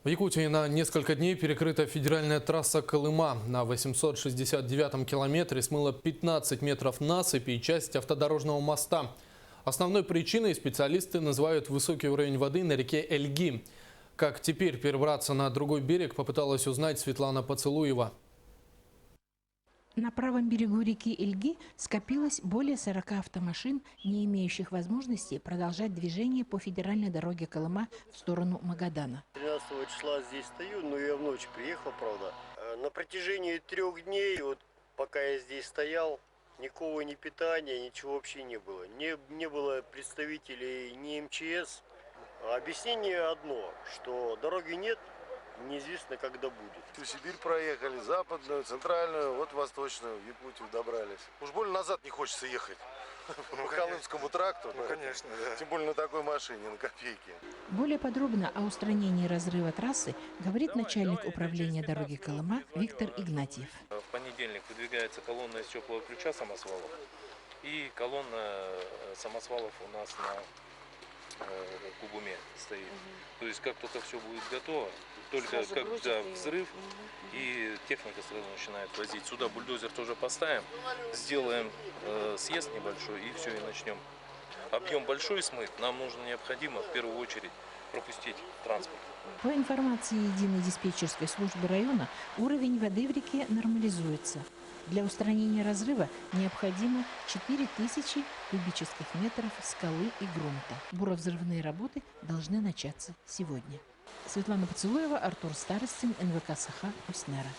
В Якутии на несколько дней перекрыта федеральная трасса Колыма. На 869-м километре смыло 15 метров насыпи и часть автодорожного моста. Основной причиной специалисты называют высокий уровень воды на реке Эльги. Как теперь перебраться на другой берег, попыталась узнать Светлана Поцелуева. На правом берегу реки Эльги скопилось более 40 автомашин, не имеющих возможности продолжать движение по федеральной дороге Колыма в сторону Магадана. 13 числа здесь стою, но я в ночь приехал, правда. На протяжении 3 дней, вот пока я здесь стоял, никакого ни питания, ничего вообще не было. Не было представителей ни МЧС. Объяснение одно, что дороги нет, неизвестно, когда будет. Всю Сибирь проехали, западную, центральную, вот восточную, в Якутию добрались. Уж больно назад не хочется ехать по Колымскому тракту. Ну, конечно, да. Тем более на такой машине, на копейки. Более подробно о устранении разрыва трассы говорит начальник управления дороги Колыма Виктор Игнатьев. В понедельник выдвигается колонна из теплого ключа самосвалов. И колонна самосвалов у нас на Кубуме стоит. То есть как только все будет готово, только когда взрыв, и техника сразу начинает возить. Сюда бульдозер тоже поставим, сделаем съезд небольшой и все, и начнем. Объем большой смыть, нам необходимо в первую очередь пропустить транспорт. По информации единой диспетчерской службы района, уровень воды в реке нормализуется. Для устранения разрыва необходимо 4000 кубических метров скалы и грунта. Буровзрывные работы должны начаться сегодня. Светлана Поцелуева, Артур Старостин, НВК Саха, Усть-Нара.